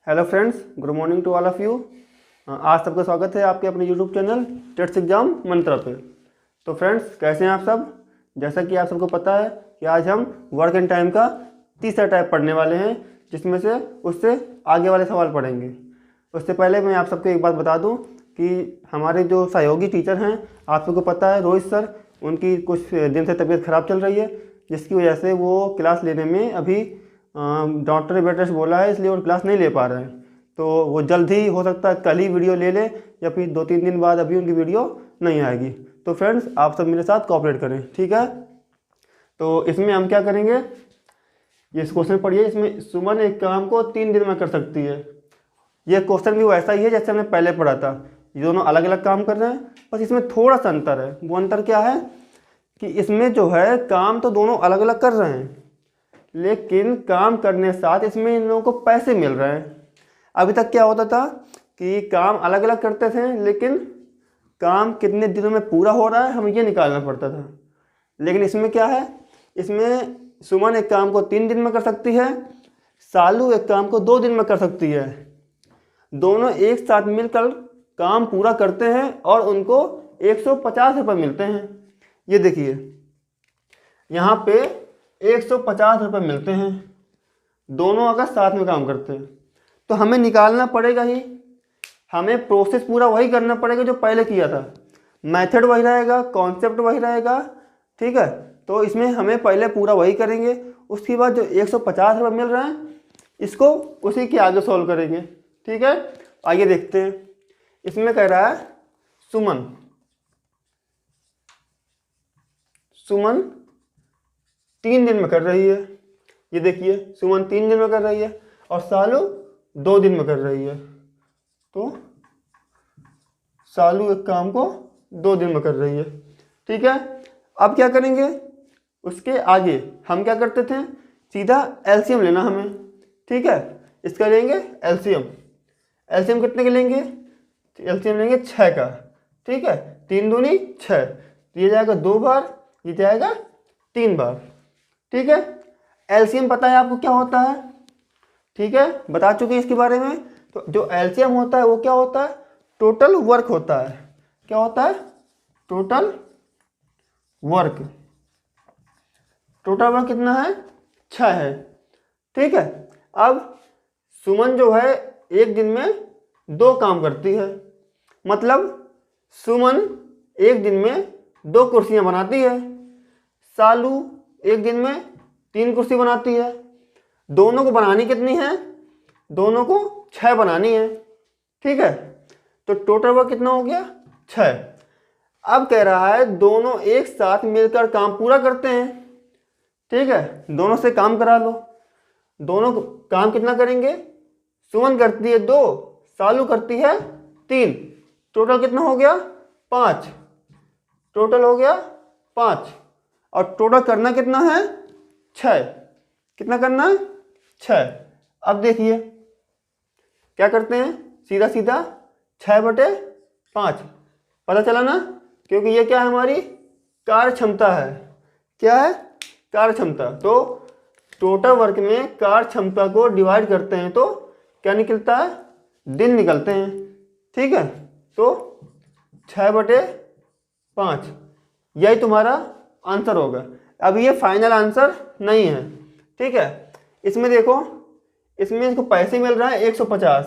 Hello friends, good morning to all of you. आज सबका स्वागत है आपके अपने YouTube channel Tets exam Mantra पे। तो फ्रेंड्स, कैसे हैं आप सब? जैसा कि आप सबको पता है कि आज हम वर्क एंड टाइम का तीसरा टाइप पढ़ने वाले हैं, जिसमें से उससे आगे वाले सवाल पढ़ेंगे। उससे पहले मैं आप सबको एक बात बता दूं कि हमारे जो सहयोगी टीचर हैं, आप सबको पता है रोहित सर, उनकी कुछ दिन से तबीयत ख़राब चल रही है, जिसकी वजह से वो क्लास लेने में अभी डॉक्टर ने बेड रेस्ट बोला है, इसलिए वो क्लास नहीं ले पा रहे हैं। तो वो जल्द ही हो सकता है कल ही वीडियो ले ले या फिर 2-3 दिन बाद अभी उनकी वीडियो नहीं आएगी। तो फ्रेंड्स, आप सब मेरे साथ कोऑपरेट करें, ठीक है? तो इसमें हम क्या करेंगे, ये इस क्वेश्चन पढ़िए। इसमें सुमन एक काम को 3 दिन में कर सकती है। ये क्वेश्चन भी वैसा ही है जैसे हमने पहले पढ़ा था। ये दोनों अलग अलग काम कर रहे हैं, बस इसमें थोड़ा सा अंतर है। वो अंतर क्या है कि इसमें जो है काम तो दोनों अलग अलग कर रहे हैं, लेकिन काम करने साथ इसमें इन लोगों को पैसे मिल रहे हैं। अभी तक क्या होता था कि काम अलग अलग करते थे, लेकिन काम कितने दिनों में पूरा हो रहा है हमें ये निकालना पड़ता था। लेकिन इसमें क्या है, इसमें सुमन एक काम को 3 दिन में कर सकती है, सालू एक काम को 2 दिन में कर सकती है। दोनों एक साथ मिलकर काम पूरा करते हैं और उनको 150 रुपये मिलते हैं। ये देखिए, यहाँ पे 150 रुपये मिलते हैं, दोनों अगर साथ में काम करते हैं। तो हमें निकालना पड़ेगा ही, हमें प्रोसेस पूरा वही करना पड़ेगा जो पहले किया था। मेथड वही रहेगा, कॉन्सेप्ट वही रहेगा, ठीक है? तो इसमें हमें पहले पूरा वही करेंगे, उसके बाद जो 150 रुपये मिल रहे हैं इसको उसी के आगे सॉल्व करेंगे, ठीक है? आइए देखते हैं। इसमें कह रहा है सुमन 3 दिन में कर रही है। ये देखिए, सुमन 3 दिन में कर रही है और सालू 2 दिन में कर रही है। तो सालू एक काम को 2 दिन में कर रही है, ठीक है? अब क्या करेंगे, उसके आगे हम क्या करते थे, सीधा एलसीएम लेना हमें, ठीक है? इसका लेंगे एलसीएम। एलसीएम कितने के लेंगे? एलसीएम लेंगे 6 का, ठीक है? 3 दूनी 6, तो ये जाएगा 2 बार, ये जाएगा 3 बार, ठीक है? एलसीएम पता है आपको क्या होता है, ठीक है? बता चुके हैं इसके बारे में। तो जो एलसीएम होता है वो क्या होता है, टोटल वर्क होता है। क्या होता है? Total work. टोटल वर्क कितना है? 6 है, ठीक है? अब सुमन जो है एक दिन में 2 काम करती है, मतलब सुमन एक दिन में 2 कुर्सियां बनाती है, सालू एक दिन में 3 कुर्सी बनाती है। दोनों को बनानी कितनी है? दोनों को 6 बनानी है, ठीक है? तो टोटल वर्क कितना हो गया? 6। अब कह रहा है दोनों एक साथ मिलकर काम पूरा करते हैं, ठीक है? दोनों से काम करा लो। दोनों काम कितना करेंगे? सुमन करती है 2, सालू करती है 3, टोटल कितना हो गया? 5। टोटल हो गया 5 और टोटल करना कितना है? 6। कितना करना है? 6। अब देखिए क्या करते हैं, सीधा सीधा 6/5 पता चला ना, क्योंकि ये क्या है, हमारी कार्य क्षमता है। क्या है? कार्य क्षमता। तो टोटल वर्क में कार्य क्षमता को डिवाइड करते हैं तो क्या निकलता है? दिन निकलते हैं, ठीक है? तो 6/5 यही तुम्हारा आंसर होगा। अब ये फाइनल आंसर नहीं है, ठीक है? इसमें देखो, इसमें इसको पैसे मिल रहा है 150।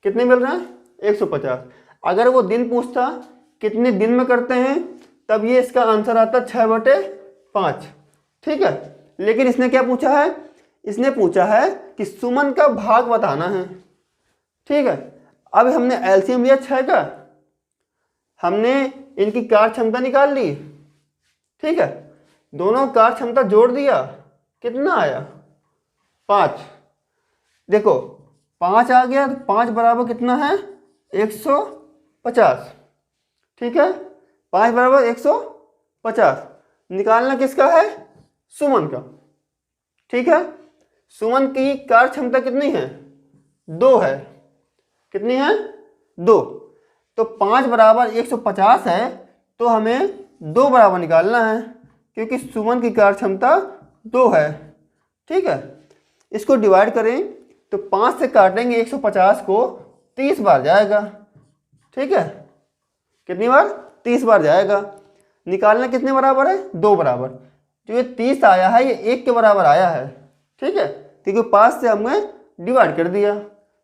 कितने मिल रहे हैं? 150। अगर वो दिन पूछता कितने दिन में करते हैं, तब ये इसका आंसर आता 6/5, ठीक है? लेकिन इसने क्या पूछा है? इसने पूछा है कि सुमन का भाग बताना है, ठीक है? अब हमने एलसीएम लिया 6 का, हमने इनकी कार्य क्षमता निकाल ली, ठीक है? दोनों कार्य क्षमता जोड़ दिया, कितना आया? 5। देखो 5 आ गया, तो 5 बराबर कितना है? 150, ठीक है? 5 बराबर 150 निकालना किसका है? सुमन का, ठीक है? सुमन की कार्य क्षमता कितनी है? 2 है। कितनी है? 2। तो 5 बराबर 150 है, तो हमें 2 बराबर निकालना है, क्योंकि सुमन की कार्य क्षमता 2 है, ठीक है? इसको डिवाइड करें तो 5 से काटेंगे 150 को 30 बार जाएगा। ठीक है, कितनी बार? 30 बार जाएगा। निकालना कितने बराबर है? 2 बराबर। जो ये 30 आया है ये 1 के बराबर आया है। ठीक है, क्योंकि 5 से हमने डिवाइड कर दिया,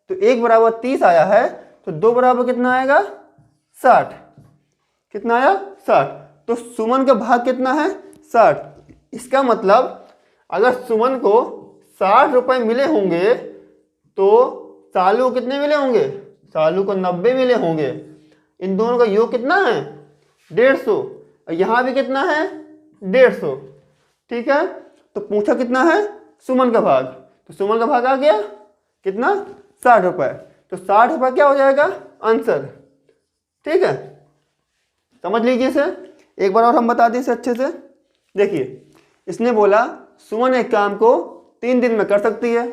तो 1 बराबर 30 आया है, तो 2 बराबर कितना आएगा? 60। कितना आया? 60। तो सुमन का भाग कितना है? 60। इसका मतलब अगर सुमन को 60 रुपये मिले होंगे तो सालू को कितने मिले होंगे? सालू को 90 मिले होंगे। इन दोनों का योग कितना है? 150। यहाँ भी कितना है? 150। ठीक है, तो पूछा कितना है? सुमन का भाग। तो सुमन का भाग आ गया कितना? 60 रुपये। तो 60 रुपये क्या हो जाएगा? आंसर। ठीक है, समझ लीजिए इसे। एक बार और हम बता दें इसे अच्छे से। देखिए, इसने बोला सुमन एक काम को 3 दिन में कर सकती है।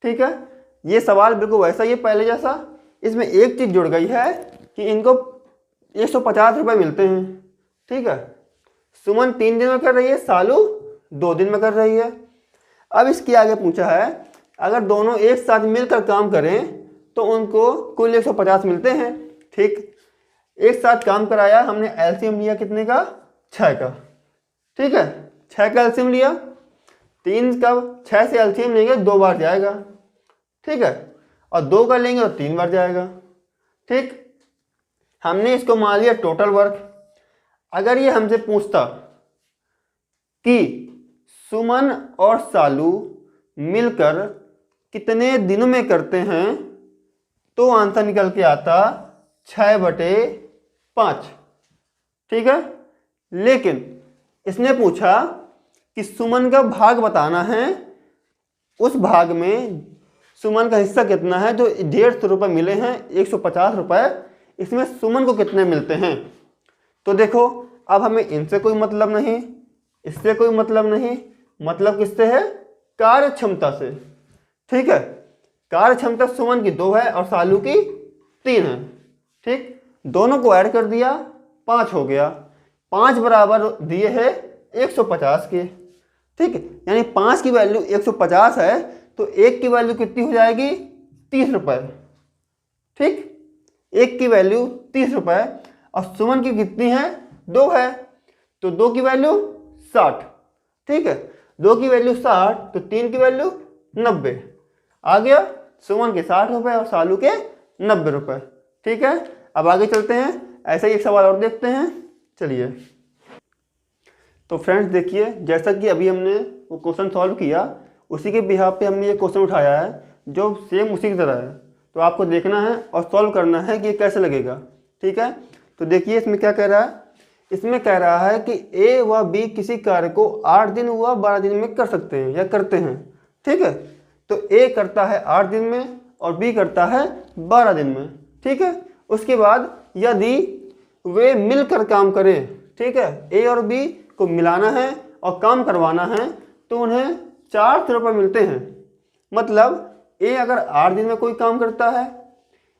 ठीक है, ये सवाल बिल्कुल वैसा ही है पहले जैसा। इसमें एक चीज़ जुड़ गई है कि इनको 150 रुपये मिलते हैं। ठीक है, सुमन 3 दिन में कर रही है, सालू 2 दिन में कर रही है। अब इसके आगे पूछा है अगर दोनों एक साथ मिलकर काम करें तो उनको कुल 150 मिलते हैं। ठीक, एक साथ काम कराया, हमने एलसीएम लिया कितने का? 6 का। ठीक है, 6 का एलसीएम लिया, 3 का 6 से एलसीएम लेंगे 2 बार जाएगा। ठीक है, और 2 का लेंगे तो 3 बार जाएगा। ठीक, हमने इसको मान लिया टोटल वर्क। अगर ये हमसे पूछता कि सुमन और सालू मिलकर कितने दिन में करते हैं तो आंसर निकल के आता 6/5। ठीक है, लेकिन इसने पूछा कि सुमन का भाग बताना है, उस भाग में सुमन का हिस्सा कितना है। जो 150 रुपये मिले हैं, 150 रुपये, इसमें सुमन को कितने मिलते हैं। तो देखो, अब हमें इनसे कोई मतलब नहीं, इससे कोई मतलब नहीं, मतलब किससे है? कार्य क्षमता से। ठीक है, कार्य क्षमता सुमन की 2 है और सालू की 3 है। ठीक, दोनों को ऐड कर दिया, 5 हो गया। 5 बराबर दिए है 150 के। ठीक है, यानी 5 की वैल्यू 150 है, तो 1 की वैल्यू कितनी हो जाएगी? 30 रुपये। ठीक, 1 की वैल्यू 30 रुपये और सुमन की कितनी है? 2 है, तो 2 की वैल्यू 60। ठीक है, 2 की वैल्यू 60, तो 3 की वैल्यू 90 आ गया। सुमन के 60 रुपये और सालू के 90 रुपये। ठीक है, अब आगे चलते हैं, ऐसा ही एक सवाल और देखते हैं। चलिए, तो फ्रेंड्स देखिए, जैसा कि अभी हमने वो क्वेश्चन सॉल्व किया, उसी के बिहाफ पे हमने ये क्वेश्चन उठाया है जो सेम उसी की तरह है। तो आपको देखना है और सॉल्व करना है कि ये कैसे लगेगा। ठीक है, तो देखिए इसमें क्या कह रहा है। इसमें कह रहा है कि ए व बी किसी कार्य को 8 दिन व 12 दिन में कर सकते हैं या करते हैं। ठीक है, तो ए करता है 8 दिन में और बी करता है 12 दिन में। ठीक है, उसके बाद यदि वे मिलकर काम करें, ठीक है, ए और बी को मिलाना है और काम करवाना है, तो उन्हें 400 रुपये मिलते हैं। मतलब ए अगर 8 दिन में कोई काम करता है,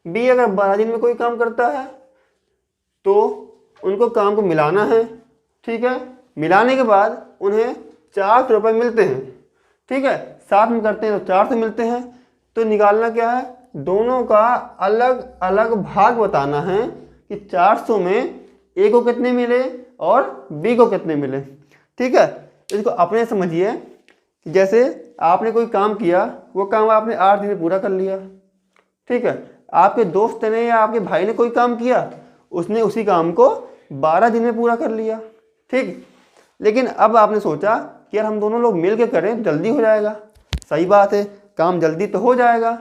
बी अगर 12 दिन में कोई काम करता है, तो उनको काम को मिलाना है। ठीक है, मिलाने के बाद उन्हें 400 रुपये मिलते हैं। ठीक है, साथ में करते हैं तो 400 मिलते हैं। तो निकालना क्या है? दोनों का अलग अलग भाग बताना है कि 400 में ए को कितने मिले और बी को कितने मिले। ठीक है, इसको अपने समझिए कि जैसे आपने कोई काम किया, वो काम आपने 8 दिन में पूरा कर लिया। ठीक है, आपके दोस्त ने या आपके भाई ने कोई काम किया, उसने उसी काम को 12 दिन में पूरा कर लिया। ठीक, लेकिन अब आपने सोचा कि यार हम दोनों लोग मिल के करें, जल्दी हो जाएगा। सही बात है, काम जल्दी तो हो जाएगा।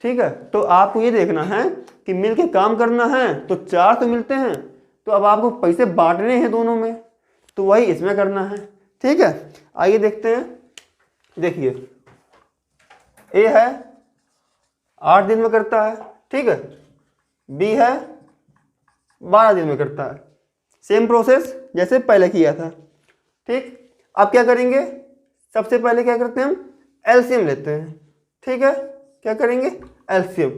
ठीक है, तो आपको ये देखना है कि मिल के काम करना है, तो 4 तो मिलते हैं, तो अब आपको पैसे बांटने हैं दोनों में, तो वही इसमें करना है। ठीक है, आइए देखते हैं। देखिए, ए है 8 दिन में करता है, ठीक है, बी है 12 दिन में करता है। सेम प्रोसेस जैसे पहले किया था। ठीक, अब क्या करेंगे? सबसे पहले क्या करते हैं? हम एलसीएम लेते हैं। ठीक है, क्या करेंगे? एलसीएम।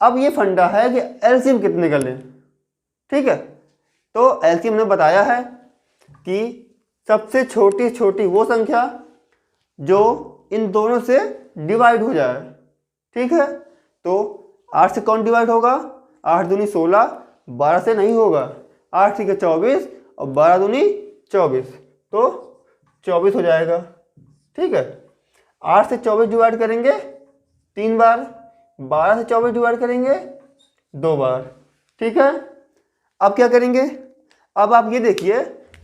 अब ये फंडा है कि एलसीएम कितने का लें। ठीक है, तो एलसीएम ने बताया है कि सबसे छोटी छोटी वो संख्या जो इन दोनों से डिवाइड हो जाए। ठीक है, तो 8 से कौन डिवाइड होगा? 8 दूनी 16, 12 से नहीं होगा। 8 ठीक है 24 और 12 दूनी 24, तो 24 हो जाएगा। ठीक है, 8 से 24 डिवाइड करेंगे 3 बार, 12 से 24 डिवाइड करेंगे 2 बार। ठीक है, अब क्या करेंगे? अब आप ये देखिए,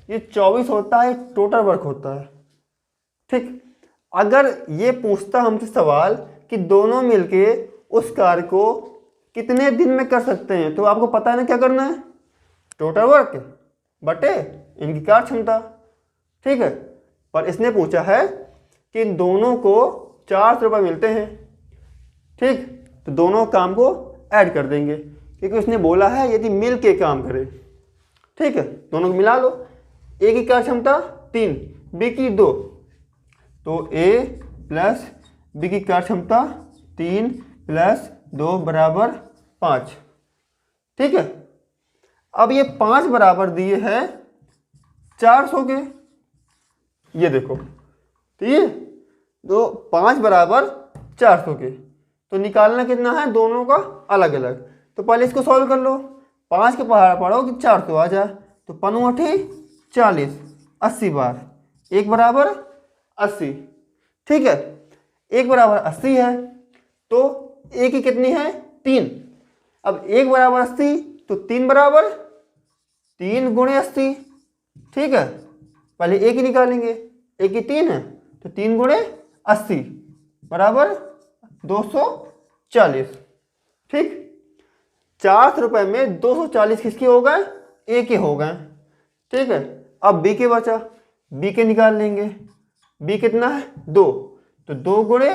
ये 24 होता है टोटल वर्क होता है। ठीक, अगर ये पूछता हमसे सवाल कि दोनों मिलके उस कार्य को कितने दिन में कर सकते हैं, तो आपको पता है ना क्या करना है? टोटल वर्क बटे इनकी कार्य क्षमता। ठीक है, पर इसने पूछा है कि इन दोनों को 400 रुपये मिलते हैं। ठीक, तो दोनों काम को ऐड कर देंगे, क्योंकि उसने बोला है यदि मिल के काम करें। ठीक है, दोनों को मिला लो। ए की कार्य क्षमता 3, बी की 2, तो ए प्लस बी की कार्य क्षमता 3 प्लस 2 बराबर 5। ठीक है, अब ये 5 बराबर दिए हैं 400 के, ये देखो, तो ये तो 5 बराबर 400 के, तो निकालना कितना है दोनों का अलग अलग। तो पहले इसको सॉल्व कर लो। 5 के पहाड़ पढ़ो कि 400 आ जाए, तो 5 8 40, 80 बार 1 बराबर 80। ठीक है, 1 बराबर 80 है, तो ए की कितनी है? 3। अब 1 बराबर 80, तो 3 बराबर 3 गुणे 80। ठीक है, पहले ए की निकालेंगे, ए की 3 है, तो 3 गुणे 80 बराबर 240। ठीक, 400 रुपये में 240 किसके हो गए? ए के हो गए। ठीक है, अब बी के बचा, बी के निकाल लेंगे। बी कितना है? 2, तो 2 गुणे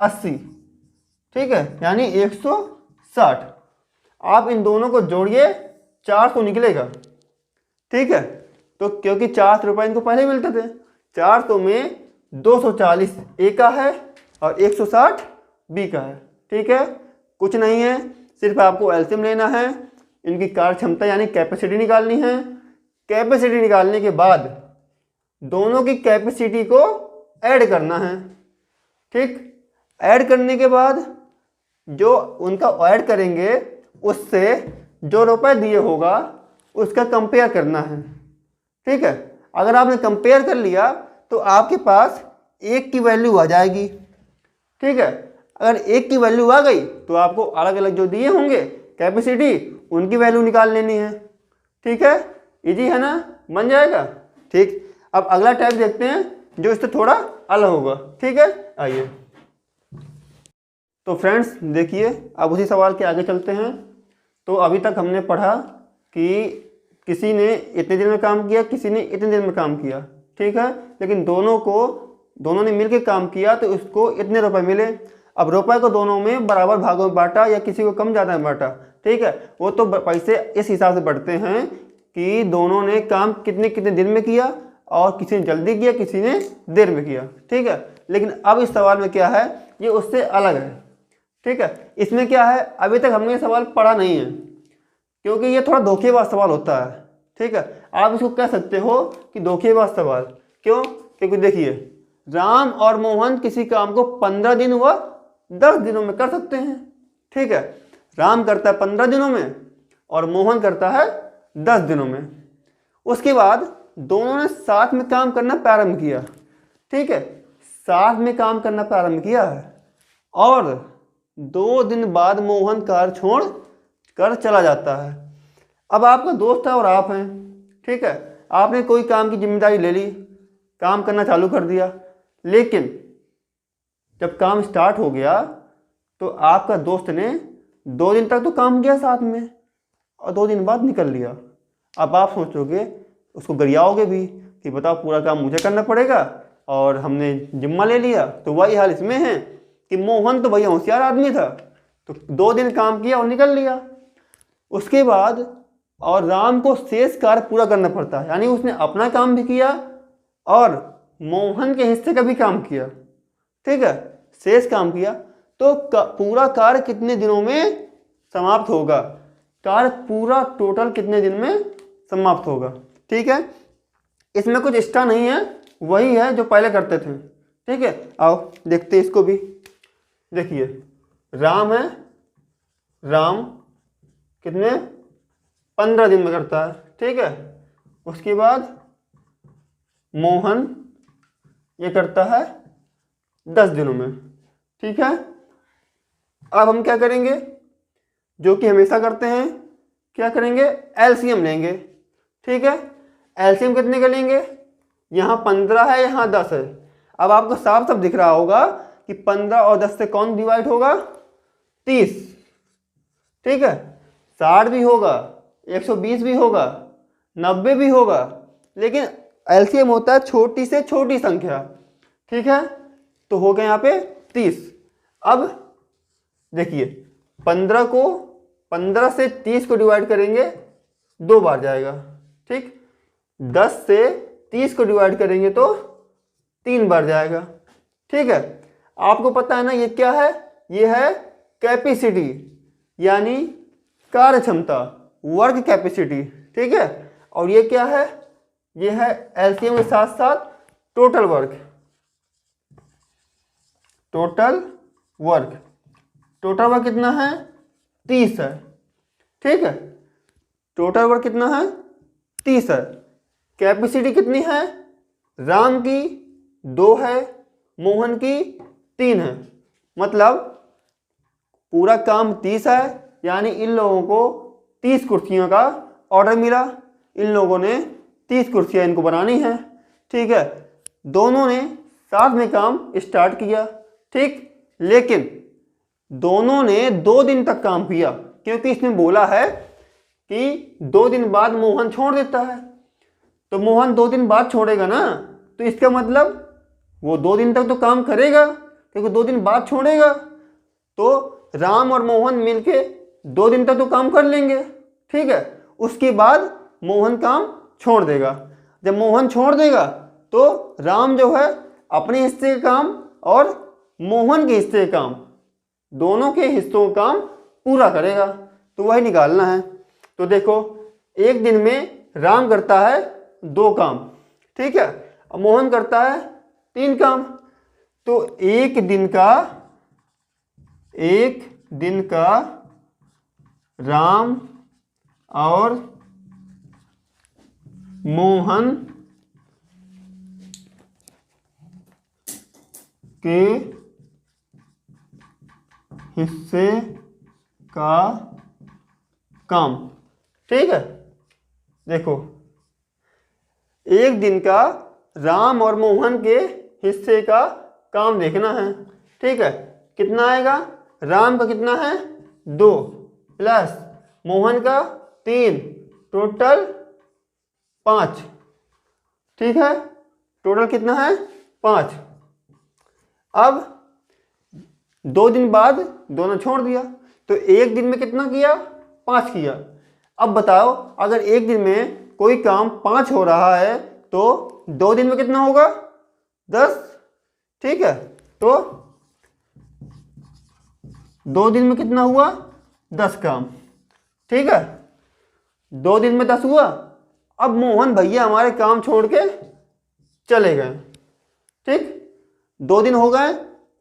80। ठीक है, यानी 160। आप इन दोनों को जोड़िए, 400 निकलेगा। ठीक है, तो क्योंकि 400 रुपये इनको पहले मिलते थे, 400 में 240 ए का है और 160 बी का है। ठीक है, कुछ नहीं है, सिर्फ आपको एलसीएम लेना है, इनकी कार्य क्षमता यानी कैपेसिटी निकालनी है। कैपेसिटी निकालने के बाद दोनों की कैपेसिटी को ऐड करना है। ठीक, ऐड करने के बाद जो उनका ऐड करेंगे उससे जो रुपए दिए होगा उसका कंपेयर करना है। ठीक है, अगर आपने कंपेयर कर लिया तो आपके पास 1 की वैल्यू आ जाएगी। ठीक है, अगर 1 की वैल्यू आ गई तो आपको अलग अलग जो दिए होंगे कैपेसिटी उनकी वैल्यू निकाल लेनी है। ठीक है, इजी है ना, बन जाएगा। ठीक, अब अगला टाइप देखते हैं जो इससे थोड़ा अलग होगा। ठीक है, आइए। तो फ्रेंड्स देखिए, अब उसी सवाल के आगे चलते हैं। तो अभी तक हमने पढ़ा कि किसी ने इतने दिन में काम किया, किसी ने इतने दिन में काम किया। ठीक है, लेकिन दोनों ने मिलकर काम किया तो उसको इतने रुपए मिले। अब रुपए को दोनों में बराबर भागों में बांटा या किसी को कम ज़्यादा बांटा। ठीक है, वो तो पैसे इस हिसाब से बढ़ते हैं कि दोनों ने काम कितने कितने दिन में किया, और किसी ने जल्दी किया, किसी ने देर में किया। ठीक है, लेकिन अब इस सवाल में क्या है, ये उससे अलग है। ठीक है, इसमें क्या है, अभी तक हमने ये सवाल पढ़ा नहीं है, क्योंकि ये थोड़ा धोखेबाज सवाल होता है। ठीक है, आप इसको कह सकते हो कि धोखेबाज सवाल। क्यों? क्योंकि देखिए, राम और मोहन किसी काम को 15 दिन व 10 दिनों में कर सकते हैं। ठीक है, राम करता है 15 दिनों में और मोहन करता है 10 दिनों में। उसके बाद दोनों ने साथ में काम करना प्रारंभ किया। ठीक है, साथ में काम करना प्रारंभ किया है, और 2 दिन बाद मोहन कार छोड़ कर चला जाता है। अब आपका दोस्त है और आप हैं। ठीक है, आपने कोई काम की जिम्मेदारी ले ली, काम करना चालू कर दिया, लेकिन जब काम स्टार्ट हो गया तो आपका दोस्त ने 2 दिन तक तो काम किया साथ में और 2 दिन बाद निकल लिया। अब आप सोचोगे, उसको गरियाओगे भी कि बताओ पूरा काम मुझे करना पड़ेगा और हमने जिम्मा ले लिया। तो वही हाल इसमें है कि मोहन तो भैया होशियार आदमी था, तो 2 दिन काम किया और निकल लिया। उसके बाद और राम को शेष कार्य पूरा करना पड़ता है, यानी उसने अपना काम भी किया और मोहन के हिस्से का भी काम किया। ठीक है, शेष काम किया, तो पूरा कार्य कितने दिनों में समाप्त होगा? कार्य पूरा टोटल कितने दिन में समाप्त होगा? ठीक है, इसमें कुछ एक्स्ट्रा नहीं है, वही है जो पहले करते थे। ठीक है, आओ देखते इसको भी। देखिए, राम है, राम कितने 15 दिन में करता है, ठीक है। उसके बाद मोहन ये करता है 10 दिनों में, ठीक है। अब हम क्या करेंगे, जो कि हमेशा करते हैं, क्या करेंगे, एलसीएम लेंगे, ठीक है। एलसीएम कितने का लेंगे, यहाँ 15 है, यहाँ 10 है। अब आपको साफ साफ दिख रहा होगा कि 15 और 10 से कौन डिवाइड होगा, 30, ठीक है। 60 भी होगा, 120 भी होगा, 90 भी होगा, लेकिन एलसीएम होता है छोटी से छोटी संख्या, ठीक है। तो हो गया यहाँ पे 30। अब देखिए 15 से 30 को डिवाइड करेंगे 2 बार जाएगा, ठीक। 10 से 30 को डिवाइड करेंगे तो 3 बार जाएगा, ठीक है। आपको पता है ना ये क्या है, ये है कैपेसिटी, यानी कार्य क्षमता, वर्क कैपेसिटी, ठीक है। और ये क्या है, ये है एलसीएम के साथ साथ टोटल वर्क, टोटल वर्क कितना है, 30 है, ठीक है। टोटल वर्क कितना है, 30 है। कैपेसिटी कितनी है, राम की 2 है, मोहन की 3 है, मतलब पूरा काम 30 है, यानी इन लोगों को 30 कुर्सियों का ऑर्डर मिला। इन लोगों ने 30 कुर्सियाँ इनको बनानी है, ठीक है। दोनों ने साथ में काम स्टार्ट किया, ठीक। लेकिन दोनों ने 2 दिन तक काम किया, क्योंकि इसमें बोला है कि 2 दिन बाद मोहन छोड़ देता है। तो मोहन 2 दिन बाद छोड़ेगा ना, तो इसका मतलब वो 2 दिन तक तो काम करेगा, क्योंकि 2 दिन बाद छोड़ेगा। तो राम और मोहन मिलके 2 दिन तक तो काम कर लेंगे, ठीक है। उसके बाद मोहन काम छोड़ देगा। जब मोहन छोड़ देगा तो राम जो है अपने हिस्से का काम और मोहन के हिस्से का काम, दोनों के हिस्सों का काम पूरा करेगा। तो वही निकालना है। तो देखो एक दिन में राम करता है 2 काम, ठीक है, और मोहन करता है 3 काम। तो एक दिन का राम और मोहन के हिस्से का काम, ठीक है। देखो एक दिन का राम और मोहन के हिस्से का काम देखना है, ठीक है। कितना आएगा, राम का कितना है 2 प्लस मोहन का 3, टोटल 5, ठीक है। टोटल कितना है 5। अब 2 दिन बाद दोनों छोड़ दिया, तो एक दिन में कितना किया, 5 किया। अब बताओ अगर एक दिन में कोई काम 5 हो रहा है तो 2 दिन में कितना होगा, 10, ठीक है। तो 2 दिन में कितना हुआ, 10 काम, ठीक है। 2 दिन में 10 हुआ। अब मोहन भैया हमारे काम छोड़ के चले गए, ठीक। 2 दिन हो गए,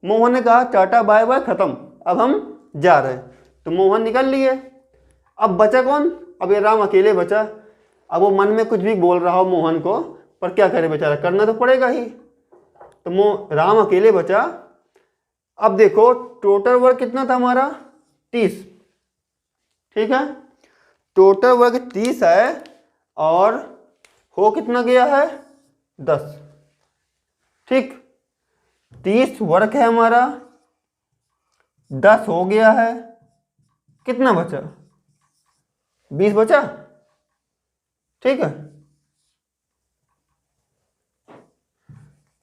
मोहन ने कहा टाटा बाय बाय खत्म, अब हम जा रहे हैं। तो मोहन निकल लिए। अब बचा कौन, अब ये राम अकेले बचा। अब वो मन में कुछ भी बोल रहा हो मोहन को, पर क्या करे बेचारा, करना तो पड़ेगा ही। तो राम अकेले बचा। अब देखो टोटल वर्क कितना था हमारा, 30, ठीक है। टोटल वर्क 30 है और हो कितना गया है, 10, ठीक। 30 वर्क है हमारा, 10 हो गया है, कितना बचा, 20 बचा, ठीक है।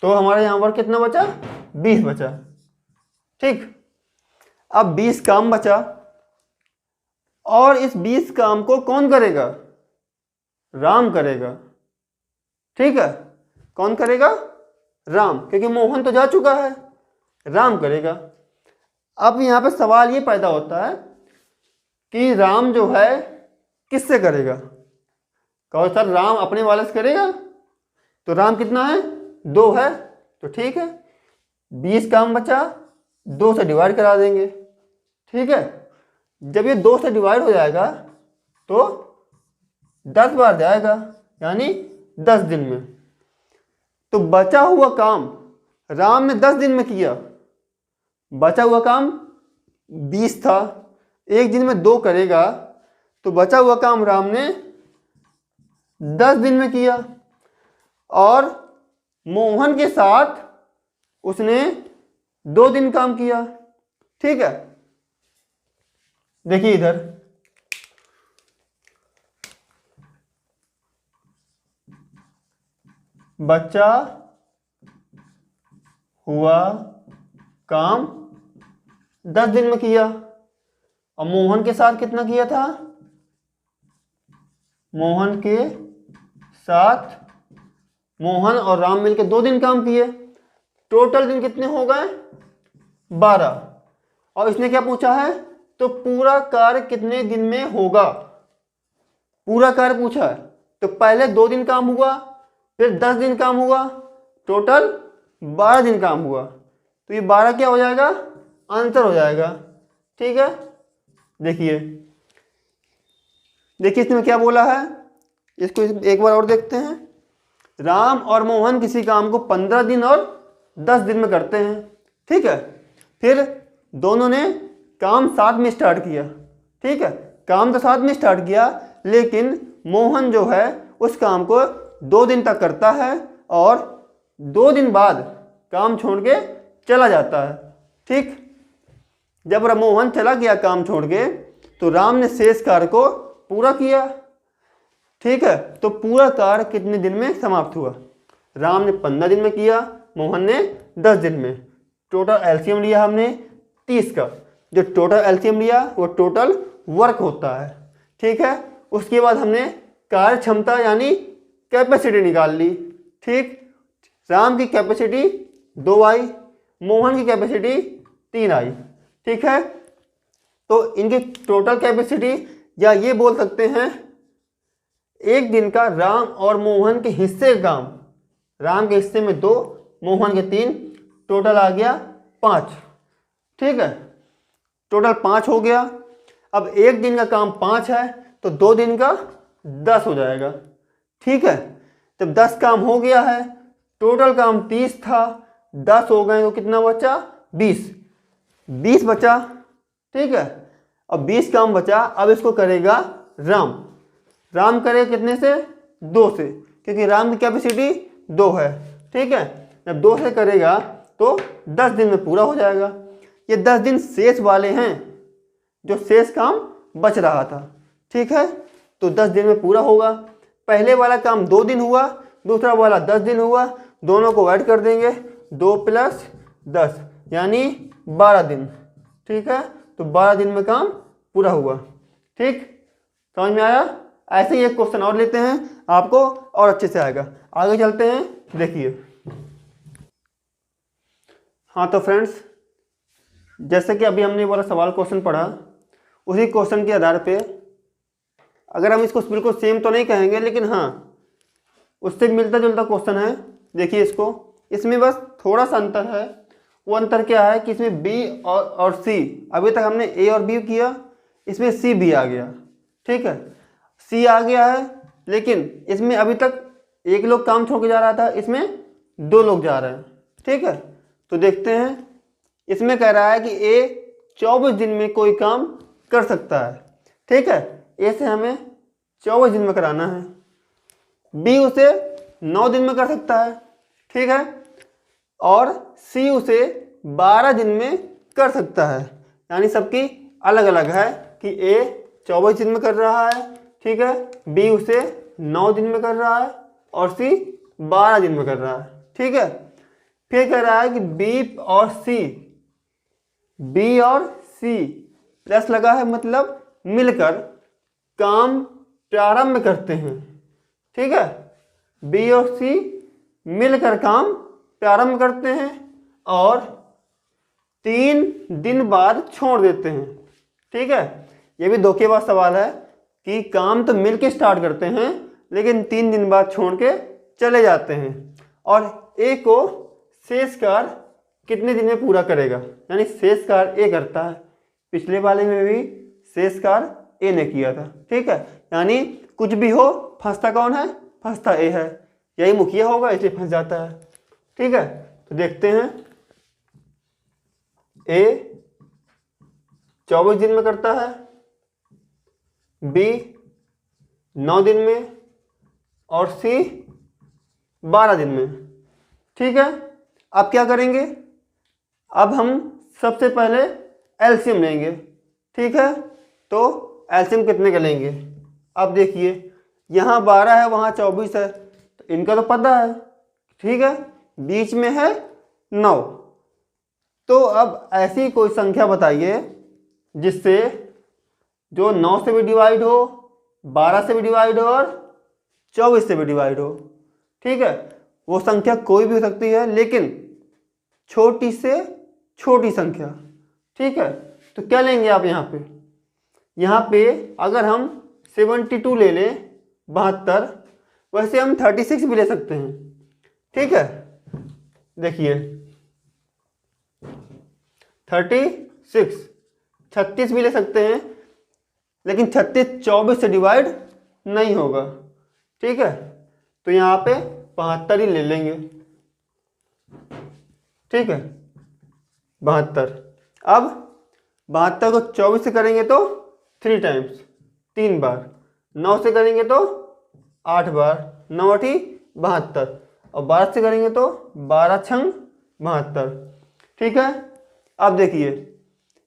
तो हमारे यहां वर्क कितना बचा, 20 बचा, ठीक। अब 20 काम बचा और इस 20 काम को कौन करेगा, राम करेगा, ठीक है। कौन करेगा, राम, क्योंकि मोहन तो जा चुका है, राम करेगा। अब यहाँ पे सवाल ये पैदा होता है कि राम जो है किससे करेगा। कहो सर राम अपने वाले से करेगा, तो राम कितना है, 2 है, तो ठीक है। 20 काम बचा, 2 से डिवाइड करा देंगे, ठीक है। जब ये 2 से डिवाइड हो जाएगा तो 10 बार जाएगा, यानी 10 दिन में। तो बचा हुआ काम राम ने 10 दिन में किया। बचा हुआ काम 20 था, एक दिन में 2 करेगा, तो बचा हुआ काम राम ने 10 दिन में किया। और मोहन के साथ उसने 2 दिन काम किया। ठीक है, देखिए इधर बचा हुआ काम 10 दिन में किया। और मोहन के साथ कितना किया था? मोहन के साथ मोहन और राम मिलकर 2 दिन काम किए। टोटल दिन कितने हो गए? 12। और इसने क्या पूछा है? तो पूरा कार्य कितने दिन में होगा, पूरा कार्य पूछा है। तो पहले 2 दिन काम हुआ, फिर 10 दिन काम हुआ, टोटल 12 दिन काम हुआ। तो ये 12 क्या हो जाएगा? आंसर हो जाएगा। ठीक है, देखिए देखिए इसमें क्या बोला है, इसको एक बार और देखते हैं। राम और मोहन किसी काम को 15 दिन और 10 दिन में करते हैं। ठीक है, फिर दोनों ने काम साथ में स्टार्ट किया। ठीक है, काम तो साथ में स्टार्ट किया, लेकिन मोहन जो है उस काम को 2 दिन तक करता है और 2 दिन बाद काम छोड़ के चला जाता है। ठीक, जब मोहन चला गया काम छोड़ के, तो राम ने शेष कार्य को पूरा किया। ठीक है, तो पूरा कार्य कितने दिन में समाप्त हुआ? राम ने 15 दिन में किया, मोहन ने 10 दिन में। टोटल एलसीएम लिया हमने 30 का। जो टोटल एलसीएम लिया वो टोटल वर्क होता है। ठीक है, उसके बाद हमने कार्य क्षमता यानी कैपेसिटी निकाल ली। ठीक, राम की कैपेसिटी 2 आई, मोहन की कैपेसिटी 3 आई। ठीक है, तो इनकी टोटल कैपेसिटी, या ये बोल सकते हैं एक दिन का राम और मोहन के हिस्से का काम, राम के हिस्से में 2, मोहन के 3, टोटल आ गया 5। ठीक है, टोटल 5 हो गया। अब एक दिन का काम 5 है तो 2 दिन का 10 हो जाएगा। ठीक है, जब 10 काम हो गया है, टोटल काम 30 था, 10 हो गए तो कितना बचा? 20 बचा। ठीक है, अब 20 काम बचा। अब इसको करेगा राम करेगा कितने से? 2 से, क्योंकि राम की कैपेसिटी 2 है। ठीक है, जब 2 से करेगा तो 10 दिन में पूरा हो जाएगा। ये 10 दिन शेष वाले हैं, जो शेष काम बच रहा था। ठीक है, तो 10 दिन में पूरा होगा। पहले वाला काम 2 दिन हुआ, दूसरा वाला 10 दिन हुआ, दोनों को ऐड कर देंगे, 2 + 10 यानी 12 दिन। ठीक है, तो 12 दिन में काम पूरा हुआ। ठीक, समझ में आया? ऐसे ही एक क्वेश्चन और लेते हैं, आपको और अच्छे से आएगा। आगे चलते हैं, देखिए। हाँ तो फ्रेंड्स, जैसे कि अभी हमने वाला सवाल क्वेश्चन पढ़ा, उसी क्वेश्चन के आधार पे अगर हम इसको बिल्कुल सेम तो नहीं कहेंगे, लेकिन हाँ उससे मिलता जुलता क्वेश्चन है। देखिए इसको, इसमें बस थोड़ा सा अंतर है। वो अंतर क्या है कि इसमें बी और सी, अभी तक हमने ए और बी किया, इसमें सी भी आ गया। ठीक है, सी आ गया है, लेकिन इसमें अभी तक एक लोग काम छोड़ के जा रहा था, इसमें 2 लोग जा रहे हैं। ठीक है, तो देखते हैं। इसमें कह रहा है कि ए 24 दिन में कोई काम कर सकता है। ठीक है, ए से हमें 24 दिन में कराना है। बी उसे 9 दिन में कर सकता है। ठीक है, और सी उसे 12 दिन में कर सकता है। यानी सबकी अलग अलग है कि ए 24 दिन में कर रहा है, ठीक है, बी उसे 9 दिन में कर रहा है और सी 12 दिन में कर रहा है। ठीक है, फिर कह रहा है कि बी और सी प्लस लगा है, मतलब मिलकर काम प्रारंभ करते हैं। ठीक है, बी और सी मिलकर काम प्रारंभ करते हैं और 3 दिन बाद छोड़ देते हैं। ठीक है, ये भी धोखेबाज सवाल है कि काम तो मिलके स्टार्ट करते हैं, लेकिन 3 दिन बाद छोड़ के चले जाते हैं। और ए को शेष कार्य कितने दिन में पूरा करेगा, यानी शेष कार्य ए करता है, पिछले वाले में भी शेष कार्य ए ने किया था। ठीक है, यानी कुछ भी हो फंसता कौन है, फंसता ए है, यही मुखिया होगा इसलिए फंस जाता है। ठीक है, तो देखते हैं ए 24 दिन में करता है, बी 9 दिन में और सी 12 दिन में। ठीक है, अब क्या करेंगे, अब हम सबसे पहले एलसीएम लेंगे। ठीक है, तो एलसीएम कितने का लेंगे, अब देखिए यहाँ 12 है वहाँ 24 है, तो इनका तो पता है। ठीक है, बीच में है 9, तो अब ऐसी कोई संख्या बताइए जिससे जो 9 से भी डिवाइड हो, 12 से भी डिवाइड हो और 24 से भी डिवाइड हो। ठीक है, वो संख्या कोई भी हो सकती है लेकिन छोटी से छोटी संख्या। ठीक है, तो क्या लेंगे आप यहाँ पे अगर हम 72 ले लें 72, वैसे हम 36 भी ले सकते हैं। ठीक है, देखिए 36 भी ले सकते हैं, लेकिन 36 24 से डिवाइड नहीं होगा। ठीक है, तो यहाँ पे 72 ही ले लेंगे। ठीक है, 72, अब 72 को 24 से करेंगे तो 3 टाइम्स, 3 बार, 9 से करेंगे तो 8 बार, 9 8 72, और 12 से करेंगे तो 12 छंग 72। ठीक है, अब देखिए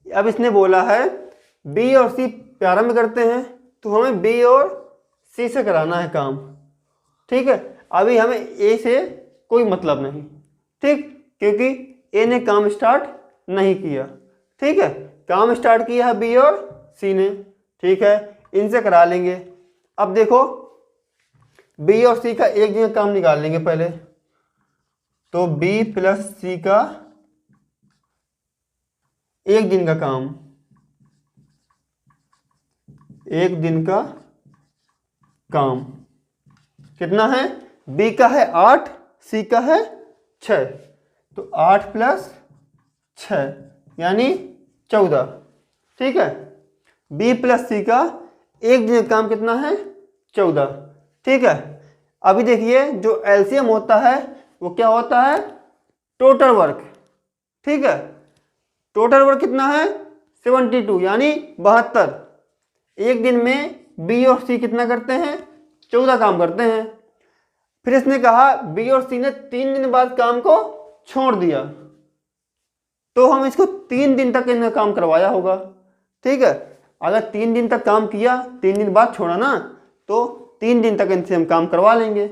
अब इसने बोला है बी और सी प्यारा में करते हैं, तो हमें बी और सी से कराना है काम। ठीक है, अभी हमें ए से कोई मतलब नहीं। ठीक, क्योंकि ए ने काम स्टार्ट नहीं किया। ठीक है, काम स्टार्ट किया है बी और सी ने। ठीक है, इनसे करा लेंगे। अब देखो बी और सी का एक दिन का काम निकाल लेंगे पहले, तो बी प्लस सी का एक दिन का काम, एक दिन का काम कितना है, बी का है 8, सी का है 6, तो 8 + 6 यानी 14। ठीक है, बी प्लस सी का एक दिन का काम कितना है, 14। ठीक है, अभी देखिए जो एलसीएम होता है वो क्या होता है, टोटल वर्क। ठीक है, टोटल वर्क कितना है 72 यानी 72। एक दिन में बी और सी कितना करते हैं, 14 काम करते हैं। फिर इसने कहा बी और सी ने 3 दिन बाद काम को छोड़ दिया, तो हम इसको 3 दिन तक इन्हें काम करवाया होगा। ठीक है, अगर 3 दिन तक काम किया, 3 दिन बाद छोड़ा ना, तो 3 दिन तक इनसे हम काम करवा लेंगे।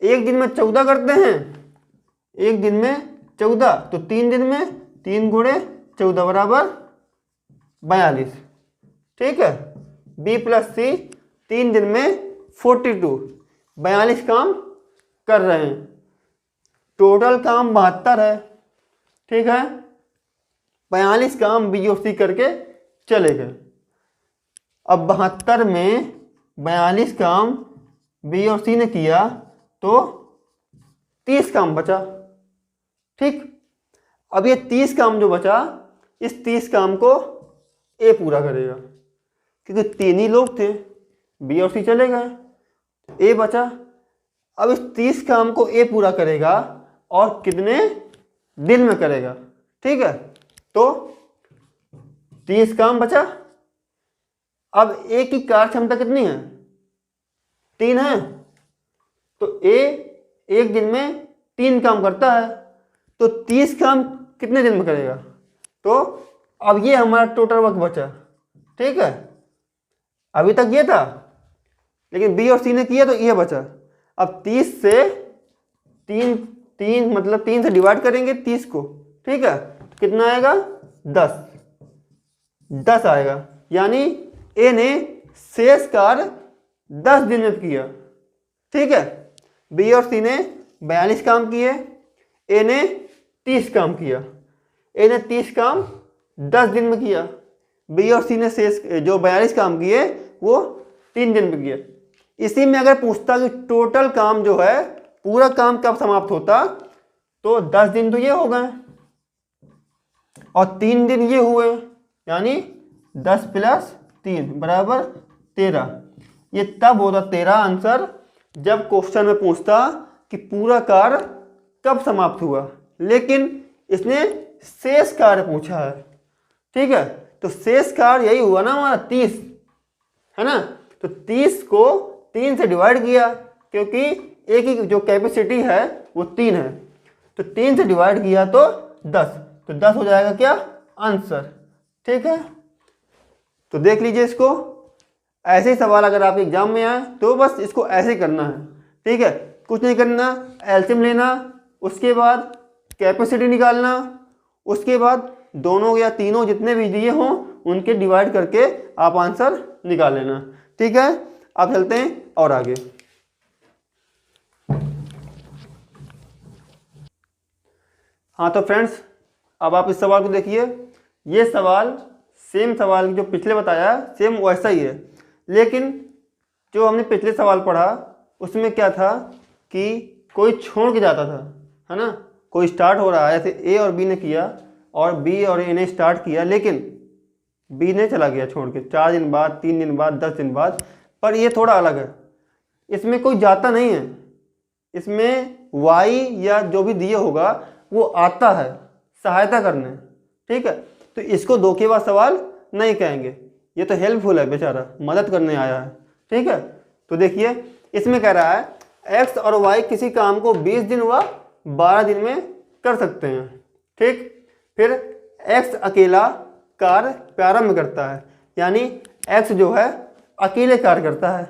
एक दिन में 14 करते हैं, एक दिन में 14, तो 3 दिन में 3 × 14 = 42। ठीक है, बी प्लस सी 3 दिन में 42, 42 काम कर रहे हैं, टोटल काम 72 है। ठीक है, 42 काम बी और सी करके चले गए। अब 72 में 42 काम बी और सी ने किया तो 30 काम बचा। ठीक, अब ये 30 काम जो बचा, इस 30 काम को ए पूरा करेगा, क्योंकि 3 ही लोग थे, बी और सी चले गए, ए बचा। अब इस 30 काम को ए पूरा करेगा और कितने दिन में करेगा। ठीक है, तो 30 काम बचा। अब ए की कार्य क्षमता कितनी है, 3 है, तो ए एक दिन में 3 काम करता है, तो 30 काम कितने दिन में करेगा, तो अब ये हमारा टोटल वर्क बचा। ठीक है, अभी तक ये था, लेकिन बी और सी ने किया तो ये बचा। अब 30 से 3 मतलब 3 से डिवाइड करेंगे 30 को। ठीक है, तो कितना आएगा, 10 आएगा, यानी ए ने शेष कार्य 10 दिन में किया। ठीक है, बी और सी ने 42 काम किए, ए ने 30 काम किया। ए ने 30 काम 10 दिन में किया, बी और सी ने शेष जो 42 काम किए वो 3 दिन में किया। इसी में अगर पूछता कि टोटल काम जो है पूरा काम कब समाप्त होता, तो 10 दिन तो ये हो गए और 3 दिन ये हुए, यानी 10 प्लस 3 बराबर 13। ये तब होता तेरा आंसर जब क्वेश्चन में पूछता कि पूरा कार्य कब समाप्त हुआ, लेकिन इसने शेष कार्य पूछा है। ठीक है, तो शेष कार्य यही हुआ ना हमारा 30, है ना। तो 30 को 3 से डिवाइड किया, क्योंकि एक ही जो कैपेसिटी है वो 3 है, तो 3 से डिवाइड किया तो 10, तो 10 हो जाएगा क्या आंसर। ठीक है, तो देख लीजिए इसको। ऐसे ही सवाल अगर आपके एग्जाम में आए तो बस इसको ऐसे करना है। ठीक है, कुछ नहीं करना, एलसीएम लेना, उसके बाद कैपेसिटी निकालना, उसके बाद दोनों या तीनों जितने भी दिए हों उनके डिवाइड करके आप आंसर निकाल लेना। ठीक है, अब चलते हैं और आगे। हाँ तो फ्रेंड्स, अब आप इस सवाल को देखिए। ये सवाल सेम सवाल जो पिछले बताया सेम वैसा ही है, लेकिन जो हमने पिछले सवाल पढ़ा उसमें क्या था कि कोई छोड़ के जाता था, है ना। कोई स्टार्ट हो रहा है, जैसे ए और बी ने किया और बी और ए ने स्टार्ट किया, लेकिन बी ने चला गया छोड़ के 4 दिन बाद, 3 दिन बाद, 10 दिन बाद। पर ये थोड़ा अलग है, इसमें कोई जाता नहीं है, इसमें वाई या जो भी दिए होगा वो आता है सहायता करने। ठीक है, तो इसको धोखेबाज सवाल नहीं कहेंगे, ये तो हेल्पफुल है, बेचारा मदद करने आया है। ठीक है, तो देखिए इसमें कह रहा है एक्स और वाई किसी काम को 20 दिन व 12 दिन में कर सकते हैं। ठीक, फिर एक्स अकेला कार्य प्रारंभ करता है, यानी एक्स जो है अकेले कार्य करता है,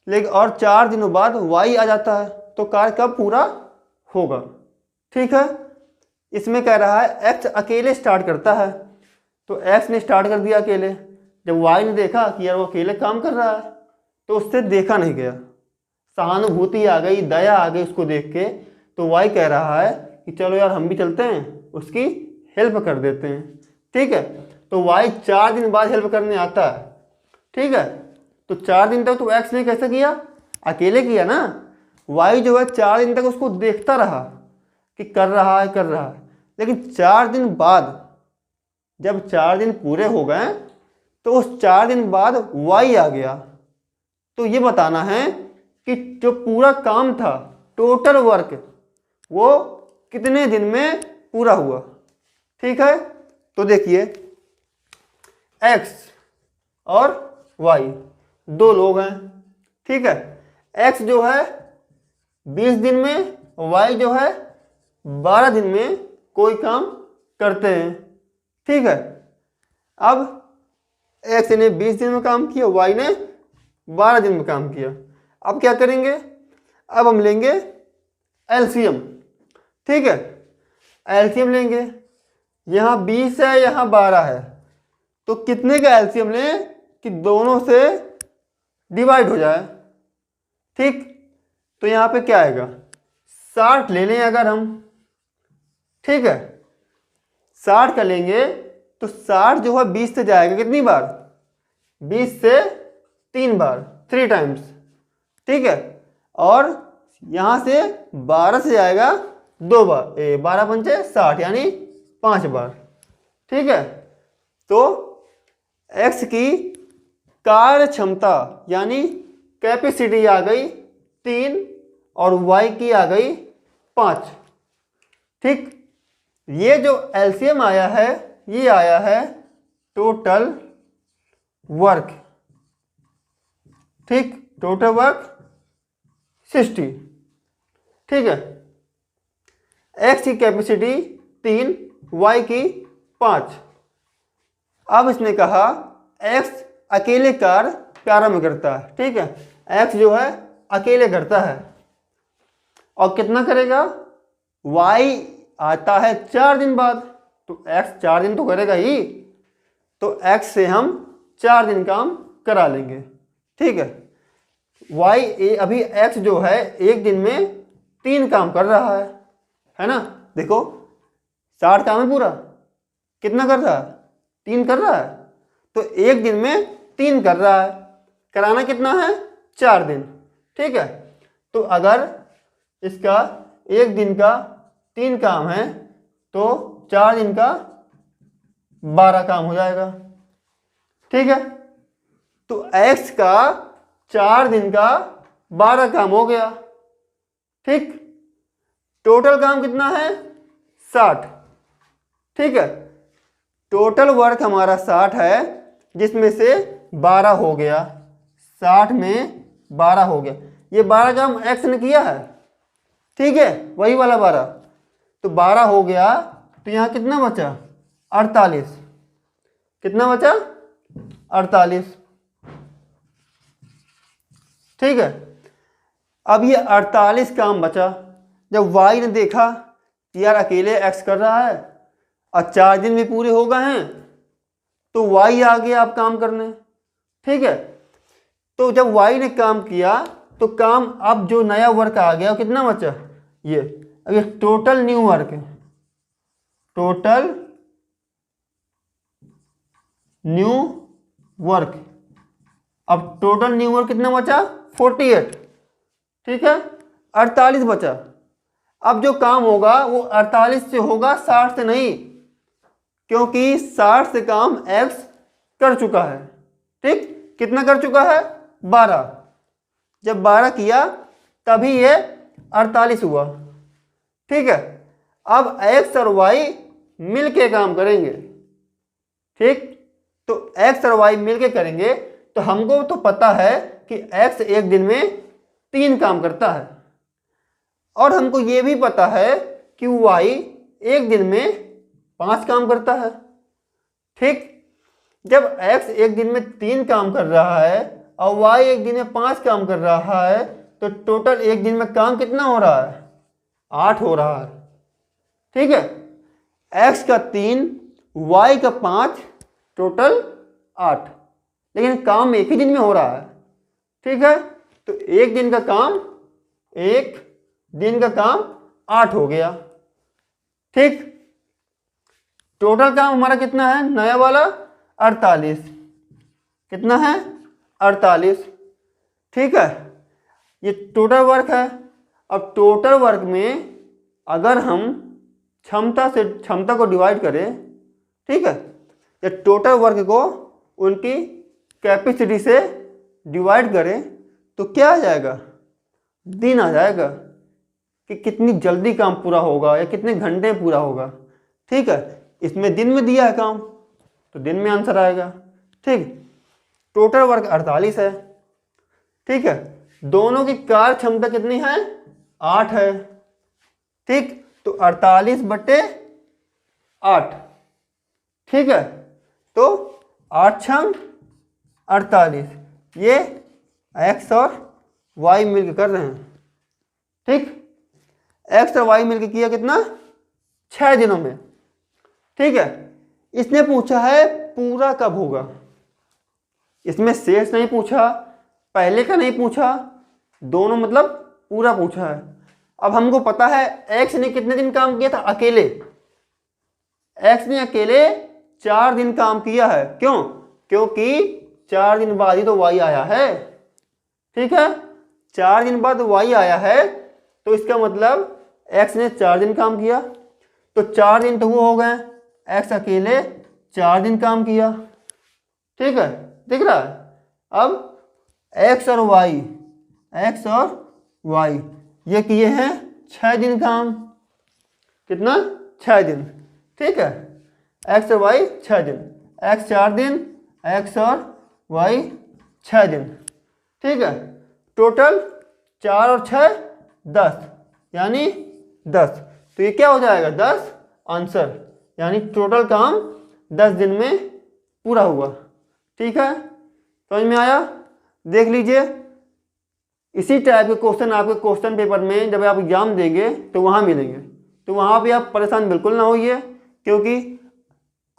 लेकिन और 4 दिनों बाद वाई आ जाता है, तो कार्य कब पूरा होगा। ठीक है, इसमें कह रहा है एक्स अकेले स्टार्ट करता है, तो एक्स ने स्टार्ट कर दिया अकेले। जब वाई ने देखा कि यार वो अकेले काम कर रहा है तो उससे देखा नहीं गया, सहानुभूति आ गई, दया आ गई उसको देख के, तो वाई कह रहा है कि चलो यार हम भी चलते हैं, उसकी हेल्प कर देते हैं। ठीक है, तो वाई 4 दिन बाद हेल्प करने आता है। ठीक है, तो 4 दिन तक तो एक्स ने कैसे किया, अकेले किया ना। वाई जो है 4 दिन तक उसको देखता रहा कि कर रहा है कर रहा है, लेकिन 4 दिन बाद जब 4 दिन पूरे हो गए तो उस 4 दिन बाद वाई आ गया। तो ये बताना है कि जो पूरा काम था, टोटल वर्क, वो कितने दिन में पूरा हुआ। ठीक है, तो देखिए एक्स और वाई दो लोग हैं। ठीक है, एक्स जो है 20 दिन में, वाई जो है 12 दिन में कोई काम करते हैं। ठीक है, अब एक्स ने 20 दिन में काम किया, वाई ने 12 दिन में काम किया। अब क्या करेंगे, अब हम लेंगे एलसीएम। ठीक है, एलसीएम लेंगे, यहाँ 20 है यहाँ 12 है, तो कितने का एलसीएम लें कि दोनों से डिवाइड हो जाए। ठीक, तो यहाँ पे क्या आएगा, 60 ले लें अगर हम। ठीक है, 60 का लेंगे तो 60 जो है 20 से जाएगा कितनी बार, 20 से 3 बार, 3 टाइम्स। ठीक है, और यहाँ से 12 से जाएगा 2 बार, 12 पंचे 60 यानी 5 बार। ठीक है, तो एक्स की कार्य क्षमता यानी कैपेसिटी आ गई 3 और वाई की आ गई 5। ठीक, ये जो एलसीएम आया है ये आया है टोटल वर्क। ठीक, टोटल वर्क 60। ठीक है, एक्स की कैपेसिटी 3, वाई की 5। अब इसने कहा एक्स अकेले कार्य प्रारंभ करता है। ठीक है, एक्स जो है अकेले करता है और कितना करेगा, वाई आता है 4 दिन बाद, तो एक्स 4 दिन तो करेगा ही, तो एक्स से हम 4 दिन काम करा लेंगे। ठीक है, वाई अभी एक्स जो है एक दिन में 3 काम कर रहा है ना। देखो 60 काम है पूरा, कितना कर रहा है, 3 कर रहा है, तो एक दिन में 3 कर रहा है, कराना कितना है 4 दिन। ठीक है, तो अगर इसका एक दिन का 3 काम है तो 4 दिन का 12 काम हो जाएगा। ठीक है, तो x का 4 दिन का 12 काम हो गया। ठीक, टोटल काम कितना है 60। ठीक है, टोटल वर्क हमारा 60 है, जिसमें से 12 हो गया, 60 में 12 हो गया। ये 12 काम x ने किया है, ठीक है, वही वाला 12, तो 12 हो गया। तो यहाँ कितना बचा 48, कितना बचा 48। ठीक है, अब ये 48 काम बचा। जब y ने देखा कि यार अकेले x कर रहा है और 4 दिन भी पूरे हो गए हैं, तो y आ गया आप काम करने। ठीक है, तो जब y ने काम किया तो काम अब जो नया वर्क आ गया वो कितना बचा, ये अब ये टोटल न्यू वर्क है, टोटल न्यू वर्क। अब टोटल न्यू वर्क कितना बचा 48। ठीक है, 48 बचा। अब जो काम होगा वो 48 से होगा, 60 से नहीं, क्योंकि 60 से काम x कर चुका है। ठीक, कितना कर चुका है 12। जब 12 किया तभी ये 48 हुआ। ठीक है, अब x और y मिलके काम करेंगे। ठीक, तो x और y मिलके करेंगे, तो हमको तो पता है कि x एक दिन में 3 काम करता है, और हमको ये भी पता है कि y एक दिन में 5 काम करता है। ठीक, जब x एक दिन में 3 काम कर रहा है और y एक दिन में 5 काम कर रहा है, तो टोटल एक दिन में काम कितना हो रहा है 8 हो रहा है। ठीक है, x का 3 y का 5 टोटल 8, लेकिन काम एक ही दिन में हो रहा है। ठीक है, तो एक दिन का काम 8 हो गया। ठीक, टोटल काम हमारा कितना है नया वाला 48, कितना है 48। ठीक है, ये टोटल वर्क है। अब टोटल वर्क में अगर हम क्षमता को डिवाइड करें, ठीक है, या टोटल वर्क को उनकी कैपेसिटी से डिवाइड करें, तो क्या आ जाएगा दिन आ जाएगा कि कितनी जल्दी काम पूरा होगा या कितने घंटे में पूरा होगा। ठीक है, इसमें दिन में दिया है काम, तो दिन में आंसर आएगा। ठीक, टोटल वर्क 48 है। ठीक है, दोनों की कार्य क्षमता कितनी है 8 है। ठीक, तो 48/8। ठीक है, तो 8 छंग 48, ये x और y मिलकर कर रहे हैं। ठीक, x और y मिलकर किया कितना 6 दिनों में। ठीक है, इसने पूछा है पूरा कब होगा, इसमें शेष नहीं पूछा, पहले का नहीं पूछा, दोनों मतलब पूरा पूछा है। अब हमको पता है x ने कितने दिन काम किया था अकेले, x ने अकेले 4 दिन काम किया है। क्यों, क्योंकि 4 दिन बाद ही तो y आया है। ठीक है, 4 दिन बाद y आया है, तो इसका मतलब x ने 4 दिन काम किया, तो 4 दिन तो वो हो गए, x अकेले 4 दिन काम किया। ठीक है, दिख रहा है। अब x और y ये किए हैं 6 दिन काम, कितना 6 दिन। ठीक है, x और y 6 दिन, x 4 दिन, x और y 6 दिन। ठीक है, टोटल 4 और 6 10, यानी 10। तो ये क्या हो जाएगा 10 आंसर, यानी टोटल काम 10 दिन में पूरा हुआ। ठीक है, समझ में आया। देख लीजिए, इसी टाइप के क्वेश्चन आपके क्वेश्चन पेपर में जब आप एग्जाम देंगे तो वहाँ मिलेंगे, तो वहाँ भी आप परेशान बिल्कुल ना होइए, क्योंकि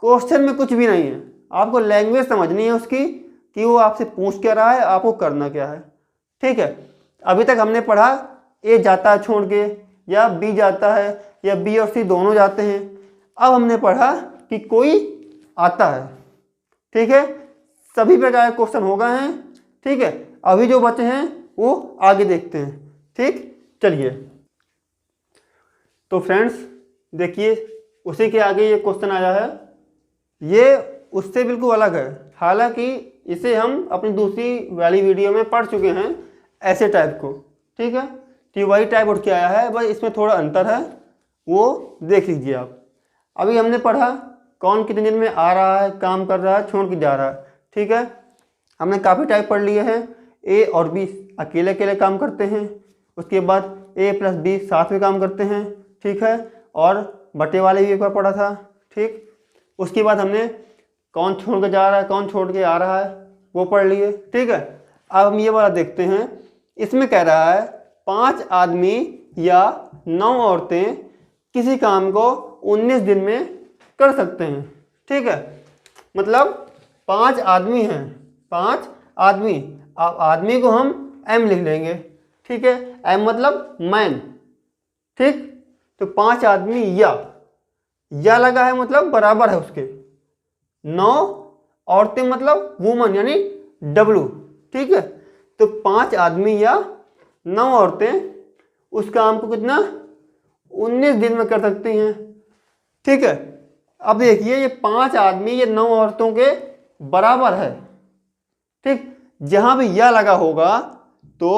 क्वेश्चन में कुछ भी नहीं है, आपको लैंग्वेज समझनी है उसकी कि वो आपसे पूछ क्या रहा है, आपको करना क्या है। ठीक है, अभी तक हमने पढ़ा ए जाता है छोड़ के, या बी जाता है, या बी और सी दोनों जाते हैं। अब हमने पढ़ा कि कोई आता है। ठीक है, सभी प्रकार के क्वेश्चन हो गए हैं। ठीक है, अभी जो बचे हैं वो आगे देखते हैं। ठीक, चलिए। तो फ्रेंड्स देखिए, उसी के आगे ये क्वेश्चन आया है, ये उससे बिल्कुल अलग है। हालांकि इसे हम अपनी दूसरी वाली वीडियो में पढ़ चुके हैं ऐसे टाइप को, ठीक है। तो वही टाइप उठ के आया है, बस इसमें थोड़ा अंतर है, वो देख लीजिए आप। अभी हमने पढ़ा कौन कितने दिन में आ रहा है, काम कर रहा है, छोड़ के जा रहा है, ठीक है। हमने काफ़ी टाइप पढ़ लिए हैं। ए और बी अकेले अकेले काम करते हैं, उसके बाद ए प्लस बी साथ में काम करते हैं, ठीक है। और बटे वाले भी एक बार पढ़ा था, ठीक। उसके बाद हमने कौन छोड़ के जा रहा है, कौन छोड़ के आ रहा है, वो पढ़ लिए, ठीक है। अब हम ये वाला देखते हैं। इसमें कह रहा है 5 आदमी या 9 औरतें किसी काम को 19 दिन में कर सकते हैं, ठीक है। मतलब 5 आदमी हैं, 5 आदमी। अब आदमी को हम एम लिख लेंगे, ठीक है। एम मतलब मैन, ठीक। तो 5 आदमी या लगा है मतलब बराबर है उसके। 9 औरतें मतलब वुमन यानी डब्लू, ठीक है। तो 5 आदमी या 9 औरतें उस काम को कितना 19 दिन में कर सकती हैं, ठीक है। अब देखिए ये 5 आदमी ये 9 औरतों के बराबर है, ठीक। जहां भी या लगा होगा तो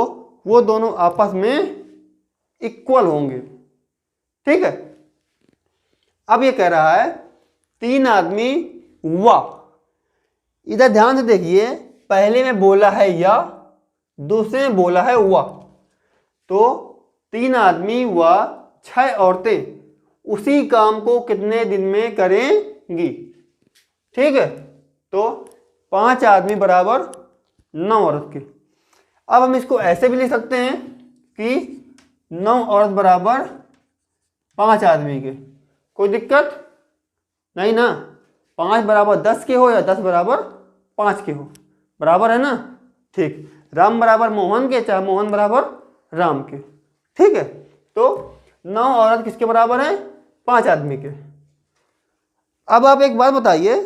वो दोनों आपस में इक्वल होंगे, ठीक है। अब ये कह रहा है 3 आदमी वाह। इधर ध्यान से देखिए, पहले में बोला है या, दूसरे में बोला है वाह। तो 3 आदमी व 6 औरतें उसी काम को कितने दिन में करेंगी, ठीक है। तो 5 आदमी बराबर 9 औरत के। अब हम इसको ऐसे भी लिख सकते हैं कि 9 औरत बराबर 5 आदमी के, कोई दिक्कत नहीं ना। 5 बराबर 10 के हो या 10 बराबर 5 के हो, बराबर है ना, ठीक। राम बराबर मोहन के चाहे मोहन बराबर राम के, ठीक है। तो 9 औरत किसके बराबर है, 5 आदमी के। अब आप एक बात बताइए,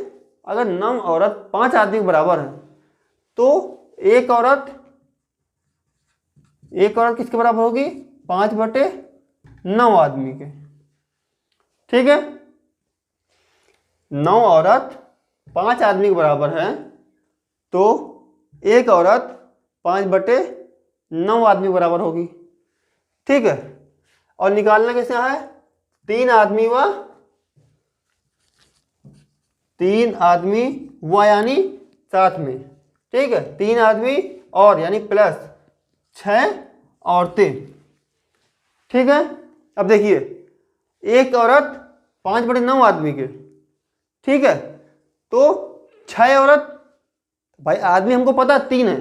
अगर 9 औरत 5 आदमी के बराबर है तो एक औरत किसके बराबर होगी, 5/9 आदमी के, ठीक है। 9 औरत 5 आदमी के बराबर है तो एक औरत 5/9 आदमी के बराबर होगी, ठीक है। और निकालना कैसे है, 3 आदमी व यानी साथ में, ठीक है। 3 आदमी और यानी प्लस 6 औरतें, ठीक है। अब देखिए एक औरत 5/9 आदमी के, ठीक है। तो 6 औरत, भाई आदमी हमको पता 3 है,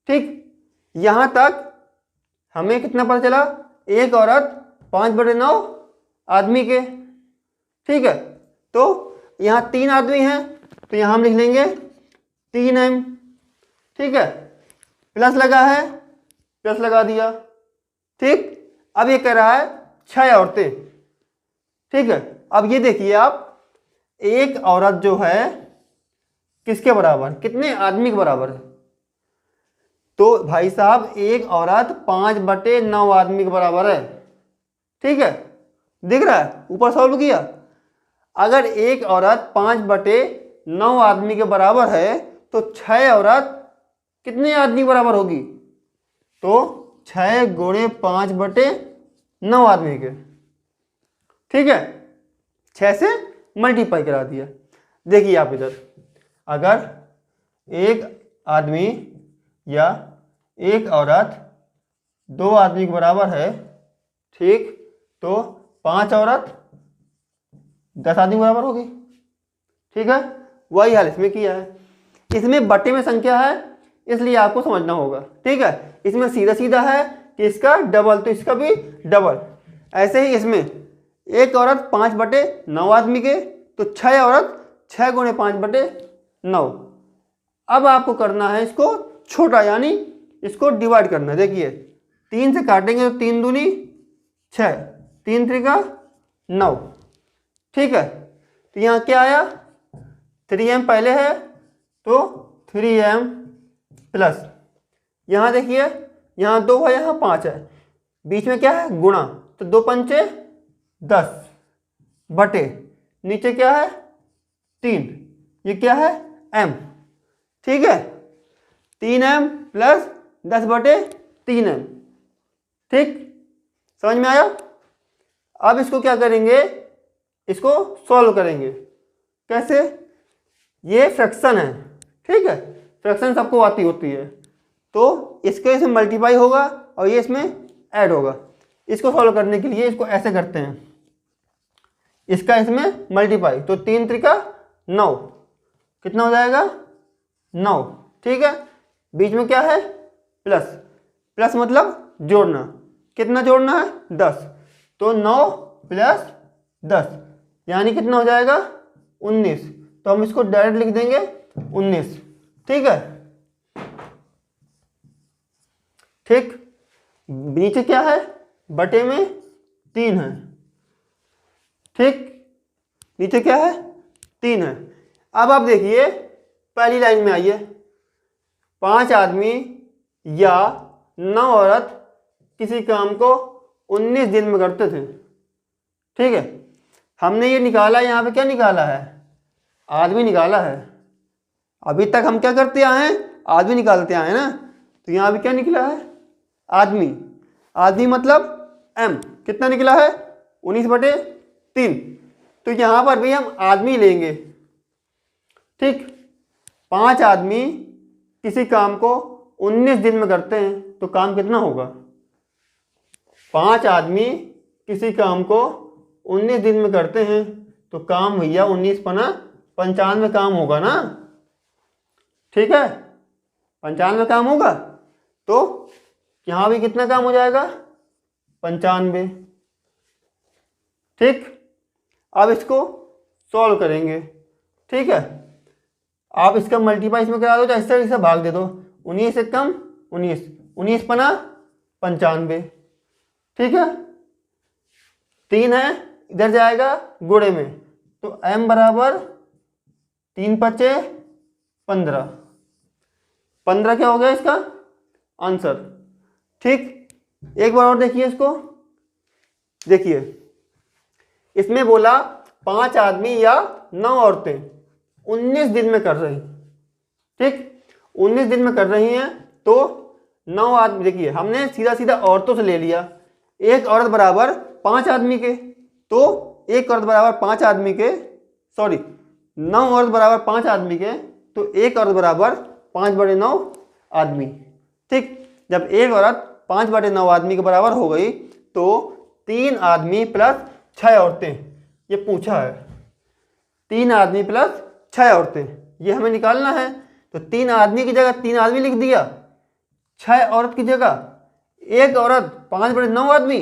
ठीक। यहां तक हमें कितना पता चला, एक औरत 5/9 आदमी के, ठीक है। तो यहाँ 3 आदमी हैं तो यहाँ हम लिख लेंगे 3m, ठीक है। प्लस लगा है, प्लस लगा दिया, ठीक। अब ये कह रहा है 6 औरतें, ठीक है। अब ये देखिए आप, एक औरत जो है किसके बराबर, कितने आदमी के बराबर है, तो भाई साहब एक औरत 5/9 आदमी के बराबर है, ठीक है। दिख रहा है, ऊपर सॉल्व किया। अगर एक औरत 5/9 आदमी के बराबर है तो 6 औरत कितने आदमी के बराबर होगी, तो 6 गुणे 5/9 आदमी के, ठीक है। 6 से मल्टीप्लाई करा दिया। देखिए आप इधर, अगर एक आदमी या एक औरत 2 आदमी के बराबर है, ठीक, तो 5 औरत 10 आदमी के बराबर होगी, ठीक है। वही हाल इसमें किया है। इसमें बटे में संख्या है इसलिए आपको समझना होगा, ठीक है। इसमें सीधा सीधा है कि इसका डबल तो इसका भी डबल। ऐसे ही इसमें एक औरत 5/9 आदमी के, तो 6 औरत 6 गुणे 5/9। अब आपको करना है इसको छोटा, यानी इसको डिवाइड करना है। देखिए 3 से काटेंगे तो 3 दूनी 6, 3 त्रिका 9, ठीक है। तो यहाँ क्या आया, 3m पहले है तो 3m प्लस, यहाँ देखिए यहाँ 2 है यहाँ 5 है, बीच में क्या है गुणा, तो 2 पंचे 10 बटे नीचे क्या है 3, ये क्या है m, ठीक है, 3m प्लस 10/3m, ठीक, समझ में आया। अब इसको क्या करेंगे, इसको सॉल्व करेंगे। कैसे, ये फ्रैक्शन है, ठीक है, फ्रैक्शन सबको आती होती है, तो इसके इसमें मल्टीप्लाई होगा और ये इसमें ऐड होगा। इसको सॉल्व करने के लिए इसको ऐसे करते हैं, इसका इसमें मल्टीप्लाई, तो 3 त्रिका 9, कितना हो जाएगा 9, ठीक है, बीच में क्या है प्लस, प्लस मतलब जोड़ना, कितना जोड़ना है 10, तो 9 प्लस 10 यानी कितना हो जाएगा 19, तो हम इसको डायरेक्ट लिख देंगे 19, ठीक है, ठीक, नीचे क्या है बटे में 3 है, ठीक, नीचे क्या है 3 है। अब आप देखिए पहली लाइन में आइए, 5 आदमी या 9 औरत किसी काम को 19 दिन में करते थे, ठीक है, हमने ये निकाला, यहाँ पे क्या निकाला है आदमी निकाला है, अभी तक हम क्या करते आए हैं आदमी निकालते आए हैं ना, तो यहाँ भी क्या निकला है आदमी, आदमी मतलब m कितना निकला है 19/3, तो यहाँ पर भी हम आदमी लेंगे, ठीक, 5 आदमी किसी काम को 19 दिन में करते हैं तो काम कितना होगा, 5 आदमी किसी काम को 19 दिन में करते हैं तो काम भैया 19 पना 95 काम होगा ना, ठीक है, 95 काम होगा, तो यहाँ भी कितना काम हो जाएगा 95, ठीक। अब इसको सॉल्व करेंगे, ठीक है, आप इसका मल्टीप्लाई इसमें करा दो, चाहे इससे भाग दे दो, 19 से कम 19, 19 पना 95, ठीक है, 3 है इधर जाएगा गुणे में, तो m बराबर 3 पचे 15, 15 क्या हो गया इसका आंसर, ठीक। एक बार और देखिए इसको, देखिए इसमें बोला 5 आदमी या 9 औरतें 19 दिन में कर रही, ठीक, 19 दिन में कर रही हैं, तो 9 आदमी, देखिए हमने सीधा सीधा औरतों से ले लिया, एक औरत बराबर 5 आदमी के, तो एक औरत बराबर 5 आदमी के, सॉरी 9 औरत बराबर 5 आदमी के, तो एक औरत बराबर 5/9 आदमी, ठीक। जब एक औरत 5/9 आदमी के बराबर हो गई तो 3 आदमी प्लस 6 औरतें, ये पूछा है 3 आदमी प्लस 6 औरतें, ये हमें निकालना है, तो 3 आदमी की जगह 3 आदमी लिख दिया, 6 औरत की जगह एक औरत 5/9 आदमी,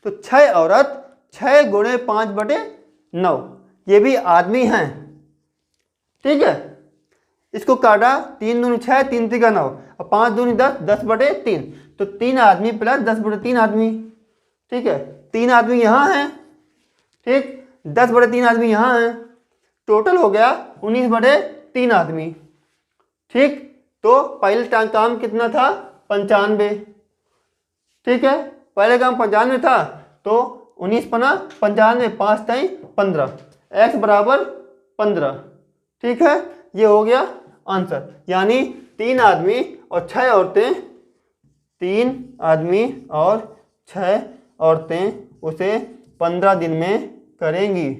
तो 6 औरत 6 गुणे 5/9, ये भी आदमी हैं, ठीक है। इसको काटा, 3 दूनी 6, 3 त्रिका 9 और 5 दूनी 10, 10/3, तो 3 आदमी प्लस 10/3 आदमी, ठीक है, 3 आदमी यहाँ हैं, ठीक, 10/3 आदमी यहाँ हैं, टोटल हो गया 19/3 आदमी, ठीक। तो पहले काम कितना था 95, ठीक है, पहले काम 95 था, तो 19 पना 95, 5 टाइम 15, x बराबर 15, ठीक है, ये हो गया आंसर, यानी 3 आदमी और 6 औरतें, 3 आदमी और 6 औरतें उसे 15 दिन में करेंगी,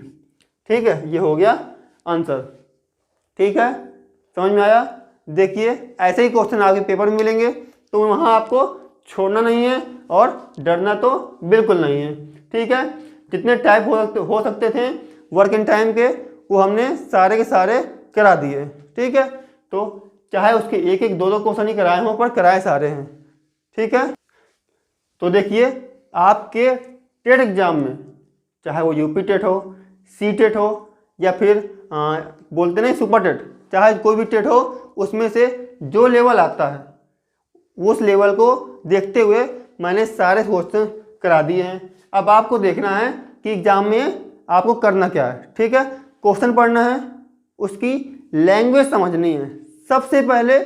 ठीक है, ये हो गया आंसर, ठीक है, समझ में आया। देखिए ऐसे ही क्वेश्चन आगे पेपर में मिलेंगे, तो वहाँ आपको छोड़ना नहीं है और डरना तो बिल्कुल नहीं है, ठीक है। जितने टाइप हो सकते थे वर्क इन टाइम के, वो हमने सारे के सारे करा दिए, ठीक है। तो चाहे उसके एक एक दो क्वेश्चन ही कराए हों, पर कराए सारे हैं, ठीक है। तो देखिए आपके टेट एग्जाम में, चाहे वो यूपी टेट हो, सी टेट हो, या फिर बोलते नहीं सुपर टेट, चाहे कोई भी टेट हो, उसमें से जो लेवल आता है उस लेवल को देखते हुए मैंने सारे क्वेश्चन करा दिए हैं। अब आपको देखना है कि एग्जाम में आपको करना क्या है, ठीक है। क्वेश्चन पढ़ना है, उसकी लैंग्वेज समझनी है, सबसे पहले